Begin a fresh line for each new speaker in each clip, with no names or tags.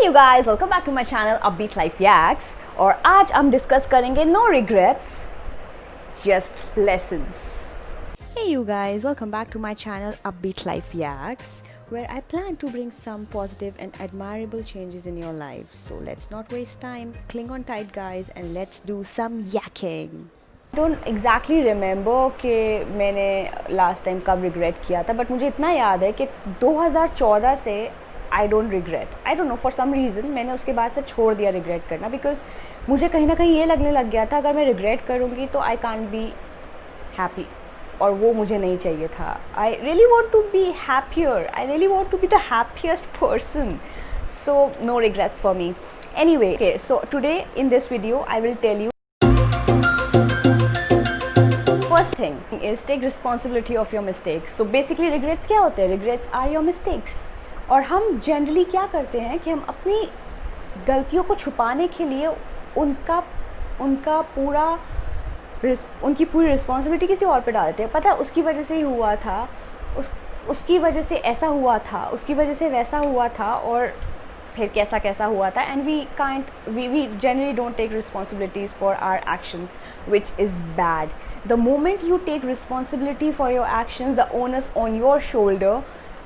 Hey you guys, welcome back to my channel Upbeat Life Yaks और आज हम discuss करेंगे No Regrets, Just Lessons. Hey you guys, welcome back to my channel Upbeat Life Yaks where I plan to bring some positive and admirable changes in your life. So let's not waste time, cling on tight guys and let's do some yakking. I don't exactly remember कि मैंने last time कब regret किया था, but मुझे इतना याद है कि 2014 से I don't regret. I don't know for some reason मैंने उसके बाद से छोड़ दिया रिग्रेट करना, बिकॉज मुझे कहीं ना कहीं ये लगने लग गया था अगर मैं रिग्रेट करूँगी तो आई कांट बी हैप्पी, और वो मुझे नहीं चाहिए था. I really want to be happier, I really want to be the happiest person. So no regrets for me. Anyway, okay, so today in this video I will tell you first thing is take responsibility of your mistakes. So basically regrets क्या होते हैं? Regrets are your mistakes. और हम generally क्या करते हैं कि हम अपनी गलतियों को छुपाने के लिए उनकी पूरी रिस्पॉन्सिबिलिटी किसी और पे डाल देते हैं. पता है उसकी वजह से ही हुआ था, उसकी वजह से ऐसा हुआ था, उसकी वजह से वैसा हुआ था, और फिर कैसा कैसा हुआ था. And we generally don't take responsibilities for our actions, which is bad. The moment you take responsibility for your actions, the onus on your shoulder,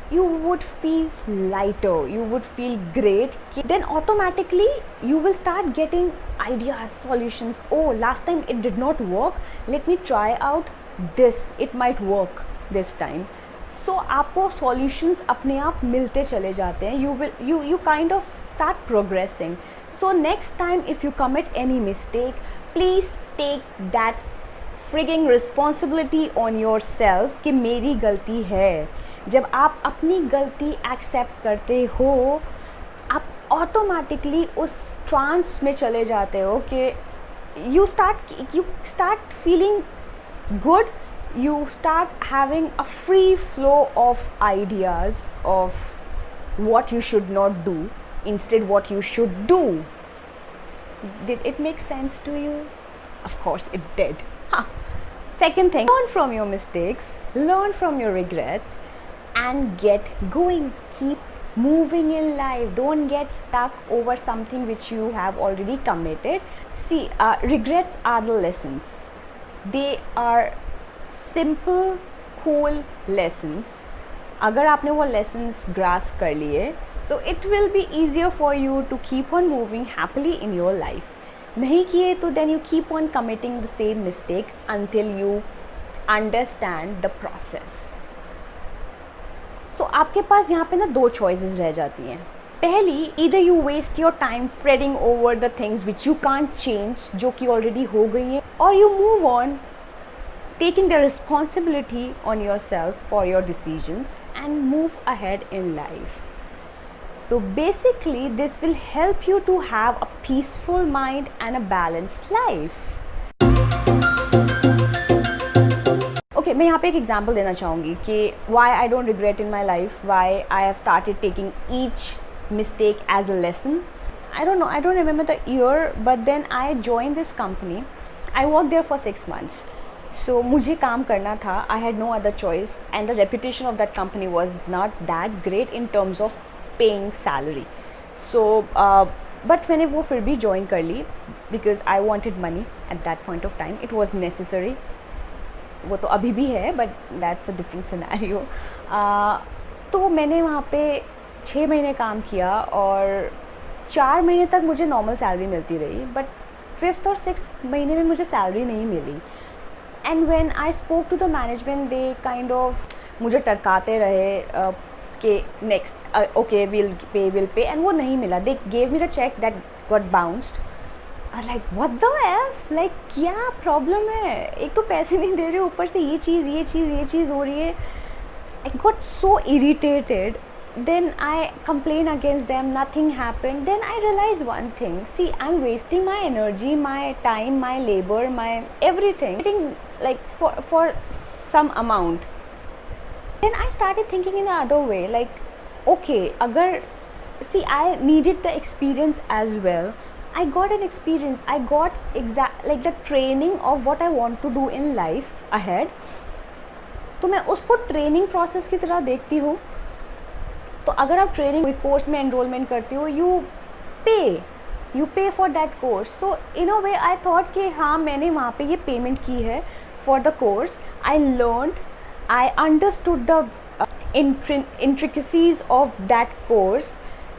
you would feel lighter, you would feel great. Then automatically you will start getting ideas, solutions. Oh, last time it did not work, let me try out this, it might work this time. So आपको solutions अपने आप मिलते चले जाते हैं. You kind of start progressing. So next time if you commit any mistake, please take that frigging responsibility on yourself कि मेरी गलती है. जब आप अपनी गलती एक्सेप्ट करते हो, आप ऑटोमेटिकली उस ट्रांस में चले जाते हो कि you start feeling good, you start having a free flow of ideas of what you should not do instead what you should do. Did it make sense to you? Of course it did. Second thing, learn from your mistakes, learn from your regrets and get going. Keep moving in life. Don't get stuck over something which you have already committed. See, regrets are the lessons. They are simple, cool lessons. अगर आपने वो lessons grasp कर लिए, so it will be easier for you to keep on moving happily in your life. नहीं किए तो then you keep on committing the same mistake until you understand the process. So आपके पास यहाँ पे ना दो choices रह जाती हैं. पहली, either you waste your time fretting over the things which you can't change, जो कि already हो गई हैं, or you move on taking the responsibility on yourself for your decisions and move ahead in life. So basically this will help you to have a peaceful mind and a balanced life. Okay, मैं यहाँ पे एक example देना चाहूँगी कि why I don't regret in my life, why I have started taking each mistake as a lesson. I don't know, I don't remember the year, but then I joined this company. I worked there for 6 months. So मुझे काम करना था, I had no other choice, and the reputation of that company was not that great in terms of paying salary. So but मैंने वो फिर भी join कर ली because I wanted money at that point of time. It was necessary. वो तो अभी भी है, but that's a different scenario. तो मैंने वहाँ पे 6 महीने काम किया और 4 महीने तक मुझे नॉर्मल सैलरी मिलती रही, बट 5th और 6th महीने में मुझे सैलरी नहीं मिली. And when I spoke to the management, they kind of मुझे टरकाते रहे कि next okay will pay, and वो नहीं मिला. They gave me the cheque that got bounced. I was like what the F, like क्या प्रॉब्लम है? एक तो पैसे नहीं दे रहे, ऊपर से ये चीज़ हो रही है. I got so irritated. Then I complain against them, nothing happened. Then I realized one thing. See, I'm wasting my energy, my time, my labor, my everything, getting like for some amount. Then I started thinking in the other way, like, okay, agar, see, I needed the experience as well. I got an experience. I got like the training of what I want to do in life ahead. तो मैं उसको training process की तरह देखती हूँ. तो अगर आप ट्रेनिंग कोई कोर्स में एनरोलमेंट करते हो, pay for that course. So in a way I thought कि हाँ मैंने वहाँ पे ये payment की है for the course. I learned, I understood the intricacies of that course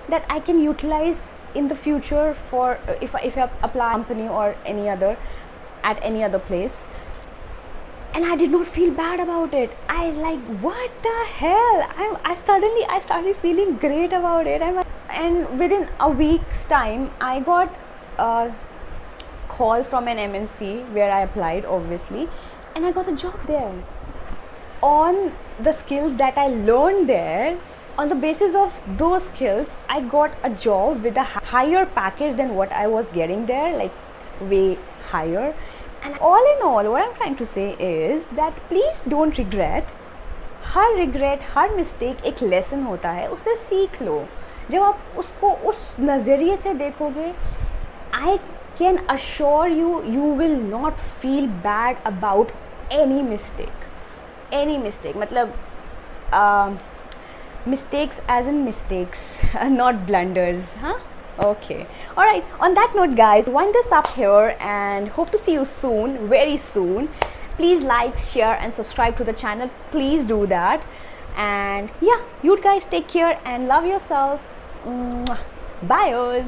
that I can utilize in the future for if I apply company or any other at any other place. And I did not feel bad about it. I like, what the hell? I started feeling great about it. And within a week's time, I got a call from an MNC where I applied, obviously, and I got a job there. On the skills that I learned there, on the basis of those skills, I got a job with a higher package than what I was getting there, like way higher. And all in all, what I'm trying to say is that please don't regret. Her mistake एक lesson होता है, उसे सीख लो. जब आप उसको उस नज़रिए से देखोगे, I can assure you, you will not feel bad about any mistake. मतलब mistakes as in mistakes, not blunders, huh? Okay, all right, on that note guys, wind this up here and hope to see you soon, very soon. Please like, share and subscribe to the channel, please do that. And yeah, you guys take care and love yourself. Bye.